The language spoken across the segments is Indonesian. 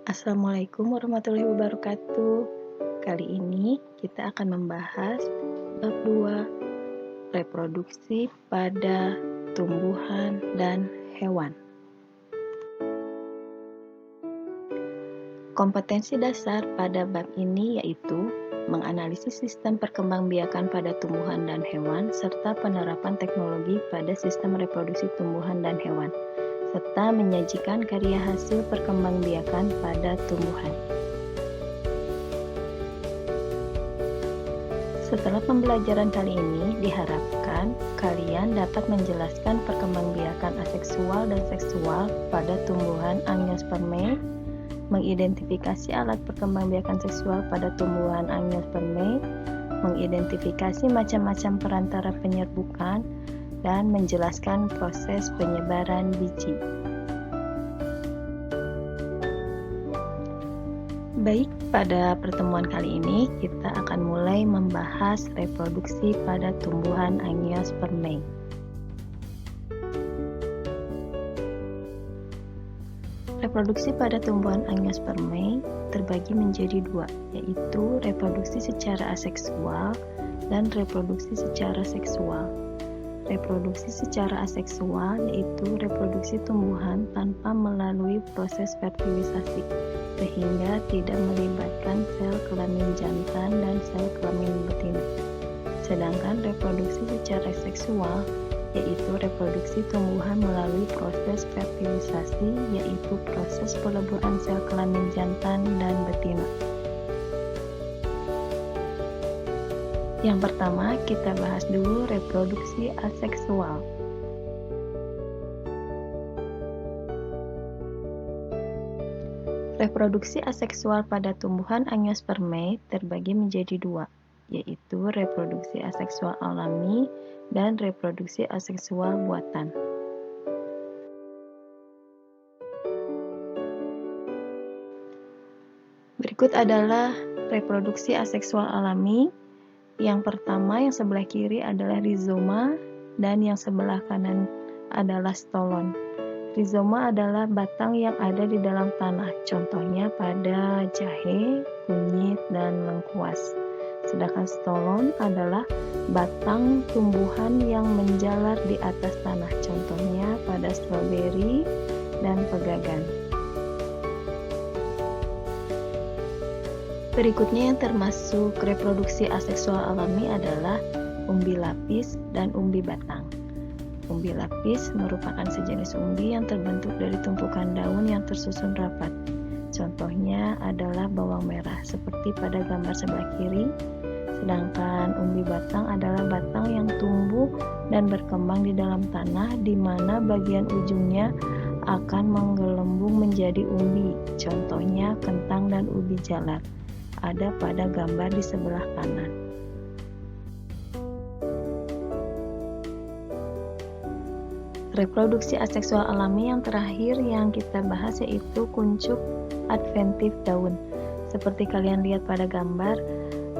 Assalamualaikum warahmatullahi wabarakatuh. Kali ini kita akan membahas bab 2, reproduksi pada tumbuhan dan hewan. Kompetensi dasar pada bab ini yaitu menganalisis sistem perkembangbiakan pada tumbuhan dan hewan serta penerapan teknologi pada sistem reproduksi tumbuhan dan hewan, serta menyajikan karya hasil perkembangbiakan pada tumbuhan. Setelah pembelajaran kali ini, diharapkan kalian dapat menjelaskan perkembangbiakan aseksual dan seksual pada tumbuhan Angiospermae, mengidentifikasi alat perkembangbiakan seksual pada tumbuhan Angiospermae, mengidentifikasi macam-macam perantara penyerbukan, dan menjelaskan proses penyebaran biji. Baik, pada pertemuan kali ini kita akan mulai membahas reproduksi pada tumbuhan Angiospermae. Reproduksi pada tumbuhan Angiospermae terbagi menjadi dua, yaitu reproduksi secara aseksual dan reproduksi secara seksual. Reproduksi secara aseksual yaitu reproduksi tumbuhan tanpa melalui proses fertilisasi, sehingga tidak melibatkan sel kelamin jantan dan sel kelamin betina. Sedangkan reproduksi secara seksual yaitu reproduksi tumbuhan melalui proses fertilisasi, yaitu proses peleburan sel kelamin jantan dan betina. Yang pertama, kita bahas dulu reproduksi aseksual. Reproduksi aseksual pada tumbuhan Angiospermae terbagi menjadi dua, yaitu reproduksi aseksual alami dan reproduksi aseksual buatan. Berikut adalah reproduksi aseksual alami. Yang pertama, yang sebelah kiri adalah rizoma dan yang sebelah kanan adalah stolon. Rizoma adalah batang yang ada di dalam tanah, contohnya pada jahe, kunyit, dan lengkuas. Sedangkan stolon adalah batang tumbuhan yang menjalar di atas tanah, contohnya pada stroberi dan pegagan. Berikutnya yang termasuk reproduksi aseksual alami adalah umbi lapis dan umbi batang. Umbi lapis merupakan sejenis umbi yang terbentuk dari tumpukan daun yang tersusun rapat. Contohnya adalah bawang merah seperti pada gambar sebelah kiri. Sedangkan umbi batang adalah batang yang tumbuh dan berkembang di dalam tanah, di mana bagian ujungnya akan menggelembung menjadi umbi. Contohnya kentang dan ubi jalar. Ada pada gambar di sebelah kanan. Reproduksi aseksual alami yang terakhir yang kita bahas yaitu kuncup adventif daun. Seperti kalian lihat pada gambar,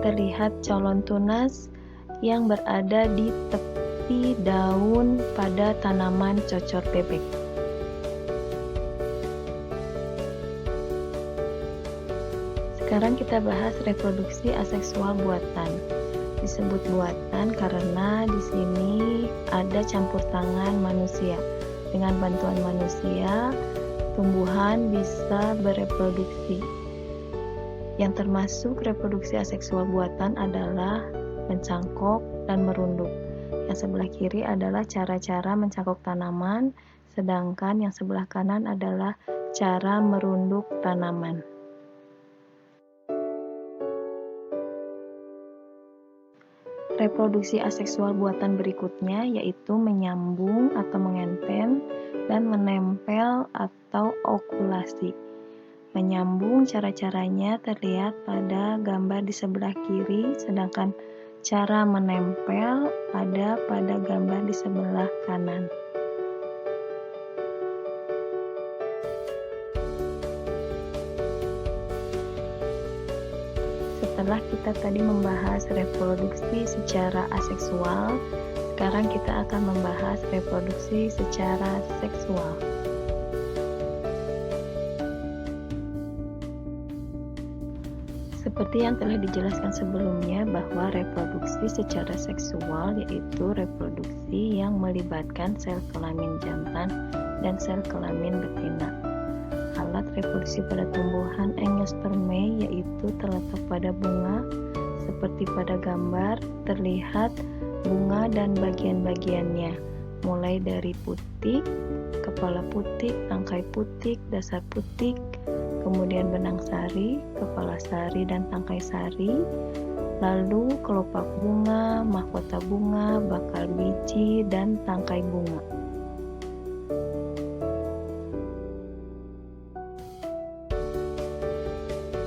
terlihat calon tunas yang berada di tepi daun pada tanaman cocor bebek. Sekarang kita bahas reproduksi aseksual buatan. Disebut buatan karena di sini ada campur tangan manusia. Dengan bantuan manusia, tumbuhan bisa bereproduksi. Yang termasuk reproduksi aseksual buatan adalah mencangkok dan merunduk. Yang sebelah kiri adalah cara-cara mencangkok tanaman, sedangkan yang sebelah kanan adalah cara merunduk tanaman. Reproduksi aseksual buatan berikutnya yaitu menyambung atau mengentem dan menempel atau okulasi. Menyambung cara-caranya terlihat pada gambar di sebelah kiri, sedangkan cara menempel ada pada gambar di sebelah kanan. Setelah kita tadi membahas reproduksi secara aseksual, sekarang kita akan membahas reproduksi secara seksual. Seperti yang telah dijelaskan sebelumnya bahwa reproduksi secara seksual yaitu reproduksi yang melibatkan sel kelamin jantan dan sel kelamin betina. Alat reproduksi pada tumbuhan Angiospermae yaitu terletak pada bunga. Seperti pada gambar terlihat bunga dan bagian-bagiannya, mulai dari putik, kepala putik, tangkai putik, dasar putik, kemudian benang sari, kepala sari dan tangkai sari, lalu kelopak bunga, mahkota bunga, bakal biji, dan tangkai bunga.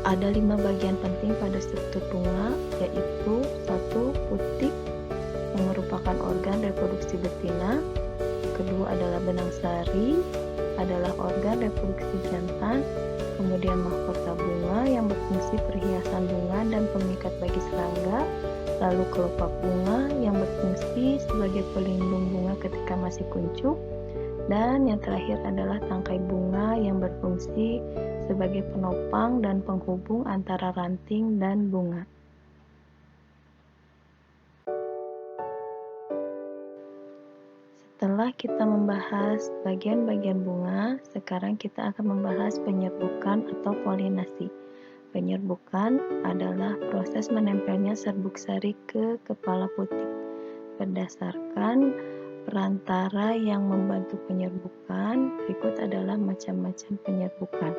Ada 5 bagian penting pada struktur bunga, yaitu 1. Putik yang merupakan organ reproduksi betina. Kedua adalah benang sari, adalah organ reproduksi jantan. Kemudian mahkota bunga yang berfungsi perhiasan bunga dan pengikat bagi serangga. Lalu kelopak bunga yang berfungsi sebagai pelindung bunga ketika masih kuncup. Dan yang terakhir adalah tangkai bunga yang berfungsi sebagai penopang dan penghubung antara ranting dan bunga. Setelah kita membahas bagian-bagian bunga, sekarang kita akan membahas penyerbukan atau polinasi. Penyerbukan adalah proses menempelnya serbuk sari ke kepala putik. Berdasarkan perantara yang membantu penyerbukan, berikut adalah macam-macam penyerbukan,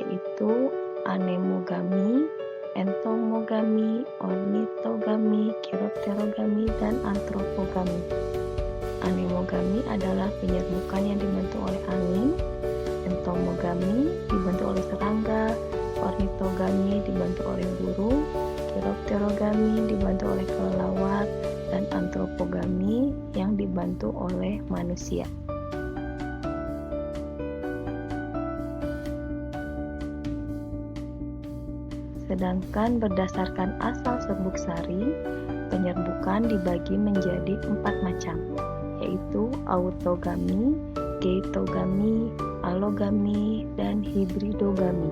yaitu anemogami, entomogami, ornitogami, chiropterogami, dan antropogami. Anemogami adalah penyerbukan yang dibantu oleh angin, entomogami dibantu oleh serangga, ornitogami dibantu oleh burung, chiropterogami dibantu oleh kelelawar, dan antropogami yang dibantu oleh manusia. Sedangkan berdasarkan asal serbuk sari, penyerbukan dibagi menjadi 4 macam, yaitu autogami, geitogami, allogami, dan hibridogami.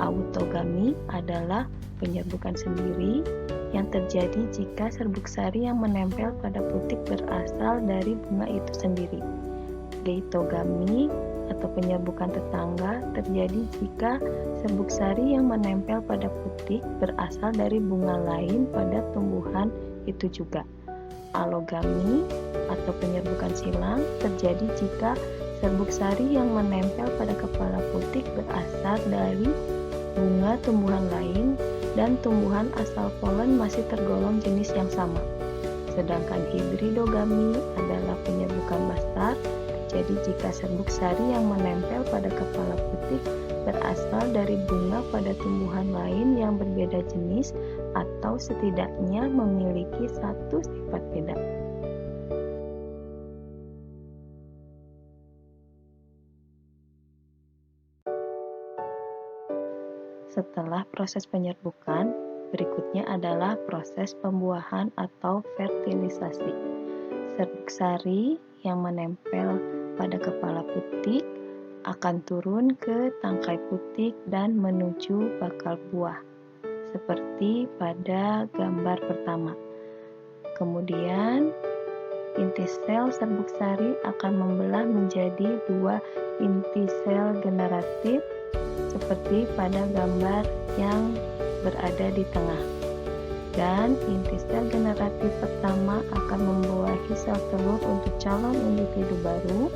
Autogami adalah penyerbukan sendiri yang terjadi jika serbuk sari yang menempel pada putik berasal dari bunga itu sendiri. Geitogami atau penyerbukan tetangga terjadi jika serbuk sari yang menempel pada putik berasal dari bunga lain pada tumbuhan itu juga. Allogami atau penyerbukan silang terjadi jika serbuk sari yang menempel pada kepala putik berasal dari bunga tumbuhan lain dan tumbuhan asal polen masih tergolong jenis yang sama. Sedangkan hibridogami adalah penyerbukan bastar, terjadi jika serbuk sari yang menempel pada kepala putik berasal dari bunga pada tumbuhan lain yang berbeda jenis atau setidaknya memiliki satu sifat beda. Setelah proses penyerbukan, berikutnya adalah proses pembuahan atau fertilisasi. Serbuk sari yang menempel pada kepala putik akan turun ke tangkai putik dan menuju bakal buah, seperti pada gambar pertama. Kemudian, inti sel serbuk sari akan membelah menjadi 2 inti sel generatif seperti pada gambar yang berada di tengah. Dan inti sel generatif pertama akan membuahi sel telur untuk calon individu baru,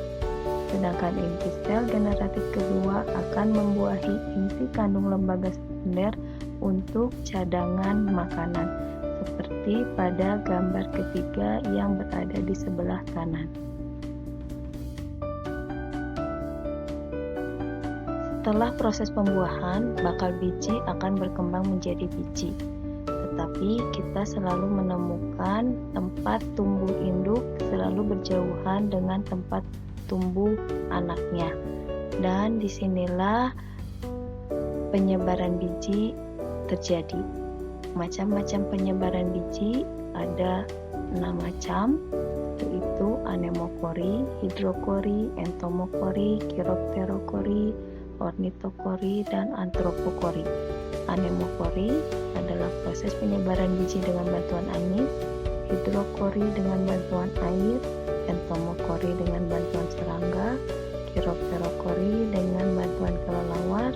sedangkan inti sel generatif kedua akan membuahi inti kandung lembaga sekunder untuk cadangan makanan, seperti pada gambar ketiga yang berada di sebelah kanan. Setelah proses pembuahan, bakal biji akan berkembang menjadi biji. Tetapi kita selalu menemukan tempat tumbuh induk selalu berjauhan dengan tempat tumbuh anaknya. Dan disinilah penyebaran biji terjadi. Macam-macam penyebaran biji ada 6 macam, yaitu anemokori, hidrokori, entomokori, chiropterokori, ornitokori, dan antropokori. Anemokori adalah proses penyebaran biji dengan bantuan angin, hidrokori dengan bantuan air, entomokori dengan bantuan serangga, chiropterokori dengan bantuan kelelawar,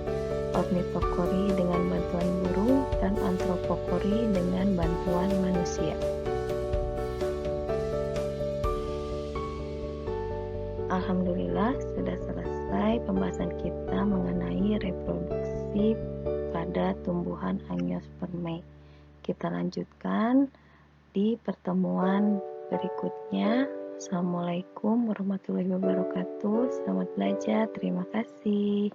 ornitokori dengan bantuan burung, dan antropokori dengan bantuan manusia. Alhamdulillah, sudah selesai pembahasan kita mengenai reproduksi pada tumbuhan Angiospermae. Kita lanjutkan di pertemuan berikutnya. Assalamualaikum warahmatullahi wabarakatuh. Selamat belajar. Terima kasih.